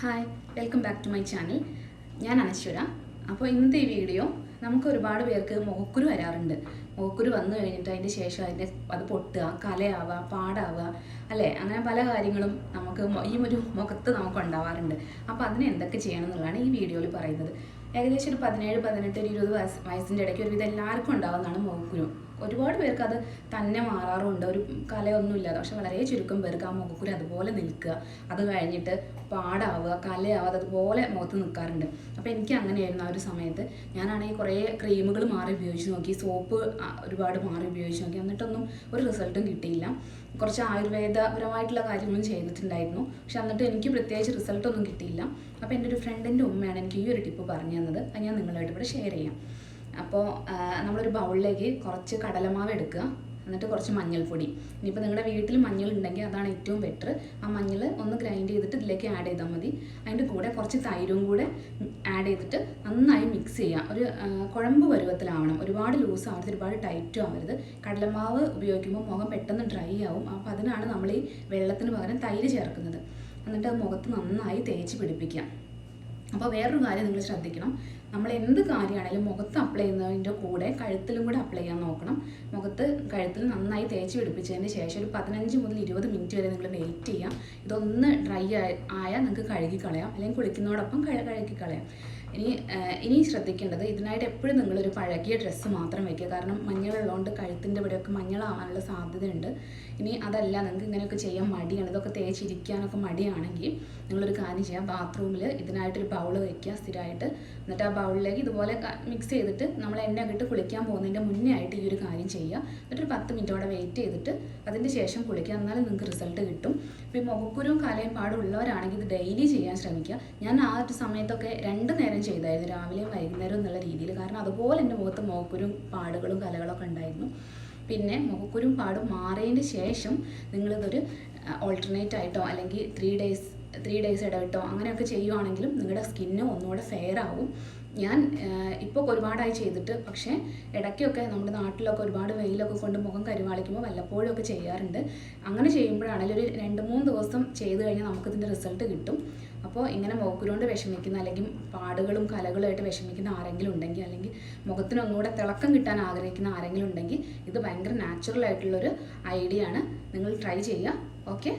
Hi, welcome back to my channel. ഞാൻ അനശ്വര. അപ്പോൾ ഇന്നത്തെ ഈ വീഡിയോ നമുക്ക് ഒരുപാട് പേർക്ക് മുഖക്കുരു വരാറുണ്ട്. മുഖക്കുരു വന്നു കഴിഞ്ഞിട്ട് അതിൻ്റെ ശേഷം അത് പൊട്ടുക, കലയാവുക, പാടാവുക, അല്ലേ? അങ്ങനെ പല കാര്യങ്ങളും നമുക്ക് ഈ ഒരു മുഖത്ത് നമുക്ക് ഉണ്ടാവാറുണ്ട്. അപ്പോൾ അതിന് എന്തൊക്കെ ചെയ്യണം എന്നുള്ളതാണ് ഈ വീഡിയോയിൽ പറയുന്നത്. ഏകദേശം ഒരു 17, 18, 20 വയസ്സിൻ്റെ ഇടയ്ക്ക് ഒരുവിധം എല്ലാവർക്കും ഉണ്ടാകുന്നതാണ് മുഖക്കുരു. ഒരുപാട് പേർക്ക് അത് തന്നെ മാറാറുണ്ട്, ഒരു കലയൊന്നുമില്ലാതെ. പക്ഷെ വളരെ ചുരുക്കം പേർക്ക് ആ മുഖക്കുരു അതുപോലെ നിൽക്കുക, അത് കഴിഞ്ഞിട്ട് പാടാവുക, കലയാവുക, അതുപോലെ മുഖത്ത് നിൽക്കാറുണ്ട്. അപ്പോൾ എനിക്ക് അങ്ങനെയായിരുന്നു ആ ഒരു സമയത്ത്. ഞാനാണെങ്കിൽ കുറേ ക്രീമുകൾ മാറി ഉപയോഗിച്ച് നോക്കി, സോപ്പ് ഒരുപാട് മാറി ഉപയോഗിച്ച് നോക്കി, എന്നിട്ടൊന്നും ഒരു റിസൾട്ടും കിട്ടിയില്ല. കുറച്ച് ആയുർവേദപരമായിട്ടുള്ള കാര്യങ്ങളും ചെയ്തിട്ടുണ്ടായിരുന്നു, പക്ഷെ എന്നിട്ട് എനിക്ക് പ്രത്യേകിച്ച് റിസൾട്ടൊന്നും കിട്ടിയില്ല. അപ്പോൾ എൻ്റെ ഒരു ഫ്രണ്ടിൻ്റെ ഉമ്മയാണ് എനിക്ക് ഈ ഒരു ടിപ്പ് പറഞ്ഞു തന്നത്. അത് ഞാൻ നിങ്ങളായിട്ട് ഇവിടെ ഷെയർ ചെയ്യാം. അപ്പോൾ നമ്മളൊരു ബൗളിലേക്ക് കുറച്ച് കടലമാവ് എടുക്കുക, എന്നിട്ട് കുറച്ച് മഞ്ഞൾപ്പൊടി. ഇനിയിപ്പോൾ നിങ്ങളുടെ വീട്ടിൽ മഞ്ഞൾ ഉണ്ടെങ്കിൽ അതാണ് ഏറ്റവും ബെറ്റർ. ആ മഞ്ഞൾ ഒന്ന് ഗ്രൈൻഡ് ചെയ്തിട്ട് ഇതിലേക്ക് ആഡ് ചെയ്താൽ മതി. അതിൻ്റെ കൂടെ കുറച്ച് തൈരും കൂടെ ആഡ് ചെയ്തിട്ട് നന്നായി മിക്സ് ചെയ്യുക. ഒരു കുഴമ്പ് പരുവത്തിലാവണം, ഒരുപാട് ലൂസ് ആവരുത്, ഒരുപാട് ടൈറ്റും ആവരുത്. കടലമാവ് ഉപയോഗിക്കുമ്പോൾ മുഖം പെട്ടെന്ന് ഡ്രൈ ആവും. അപ്പോൾ അതിനാണ് നമ്മൾ ഈ വെള്ളത്തിന് പകരം തൈര് ചേർക്കുന്നത്. എന്നിട്ട് അത് മുഖത്ത് നന്നായി തേച്ച് പിടിപ്പിക്കുക. അപ്പോൾ വേറൊരു കാര്യം നിങ്ങൾ ശ്രദ്ധിക്കണം, നമ്മൾ എന്ത് കാര്യമാണെങ്കിലും മുഖത്ത് അപ്ലൈ ചെയ്യുന്നതിൻ്റെ കൂടെ കഴുത്തിലും കൂടെ അപ്ലൈ ചെയ്യാൻ നോക്കണം. കഴുത്തിൽ നന്നായി തേച്ച് പിടിപ്പിച്ചതിന് ശേഷം ഒരു 15 മുതൽ 20 മിനിറ്റ് വരെ നിങ്ങൾ വെയിറ്റ് ചെയ്യാം. ഇതൊന്ന് ഡ്രൈ ആയാൽ നിങ്ങൾക്ക് കഴുകിക്കളയാം, അല്ലെങ്കിൽ കുളിക്കുന്നതോടൊപ്പം കഴുകിക്കളയാം. ഇനി ശ്രദ്ധിക്കേണ്ടത്, ഇതിനായിട്ട് എപ്പോഴും നിങ്ങളൊരു പഴകിയ ഡ്രസ്സ് മാത്രം വയ്ക്കുക. കാരണം മഞ്ഞളുള്ളതുകൊണ്ട് കഴുത്തിൻ്റെ ഇവിടെയൊക്കെ മഞ്ഞളാവാനുള്ള സാധ്യതയുണ്ട്. ഇനി അതല്ല, നിങ്ങൾക്ക് ഇങ്ങനെയൊക്കെ ചെയ്യാൻ മടിയാണ്, ഇതൊക്കെ തേച്ചിരിക്കാനൊക്കെ മടിയാണെങ്കിൽ നിങ്ങളൊരു കാര്യം ചെയ്യാം. ബാത്റൂമിൽ ഇതിനായിട്ടൊരു ബൗൾ വയ്ക്കുക സ്ഥിരമായിട്ട്. എന്നിട്ട് ആ ബൗളിലേക്ക് ഇതുപോലെ മിക്സ് ചെയ്തിട്ട് നമ്മൾ എണ്ണ ഇട്ട് കുളിക്കാൻ പോകുന്നതിൻ്റെ മുന്നേ ആയിട്ട് ഈ ഒരു കാര്യം ചെയ്യുക. എന്നിട്ടൊരു 10 മിനിറ്റോടെ വെയിറ്റ് ചെയ്തിട്ട് അതിൻ്റെ ശേഷം കുളിക്കുക. എന്നാലും നിങ്ങൾക്ക് റിസൾട്ട് കിട്ടും. ഇപ്പോൾ ഈ മുഖക്കുരുവും കലയും പാടും ഉള്ളവരാണെങ്കിൽ ഇത് ഡെയിലി ചെയ്യാൻ ശ്രമിക്കുക. ഞാൻ ആ ഒരു സമയത്തൊക്കെ 2 നേരം ചെയ്തായിരുന്നു, രാവിലെയും വൈകുന്നേരം എന്നുള്ള രീതിയിൽ. കാരണം അതുപോലെ എൻ്റെ മുഖത്ത് മുഖക്കുരും പാടുകളും കലകളൊക്കെ ഉണ്ടായിരുന്നു. പിന്നെ മുഖക്കുരും പാടും മാറിയതിന് ശേഷം നിങ്ങളിതൊരു ഓൾട്ടർനേറ്റ് ആയിട്ടോ അല്ലെങ്കിൽ 3 ഡേയ്സ് ഇടവിട്ടോ അങ്ങനെയൊക്കെ ചെയ്യുവാണെങ്കിലും നിങ്ങളുടെ സ്കിന്ന് ഒന്നുകൂടെ ഫെയർ ആവും. ഞാൻ ഇപ്പോൾ ഒരുപാടായി ചെയ്തിട്ട്, പക്ഷേ ഇടയ്ക്കൊക്കെ നമ്മുടെ നാട്ടിലൊക്കെ ഒരുപാട് വെയിലൊക്കെ കൊണ്ട് മുഖം കരുവാളിക്കുമ്പോൾ വല്ലപ്പോഴും ഒക്കെ ചെയ്യാറുണ്ട്. അങ്ങനെ ചെയ്യുമ്പോഴാണെങ്കിലും ഒരു 2-3 ദിവസം ചെയ്ത് കഴിഞ്ഞാൽ നമുക്കിതിൻ്റെ റിസൾട്ട് കിട്ടും. അപ്പോൾ ഇങ്ങനെ മുഖക്കുരു കൊണ്ട് വിഷമിക്കുന്ന, അല്ലെങ്കിൽ പാടുകളും കലകളുമായിട്ട് വിഷമിക്കുന്ന ആരെങ്കിലും ഉണ്ടെങ്കിൽ, അല്ലെങ്കിൽ മുഖത്തിന് ഒന്നുകൂടെ തിളക്കം കിട്ടാൻ ആഗ്രഹിക്കുന്ന ആരെങ്കിലും ഉണ്ടെങ്കിൽ ഇത് ഭയങ്കര നാച്ചുറൽ ആയിട്ടുള്ളൊരു ഐഡിയ ആണ്. നിങ്ങൾ ട്രൈ ചെയ്യുക. ഓക്കെ.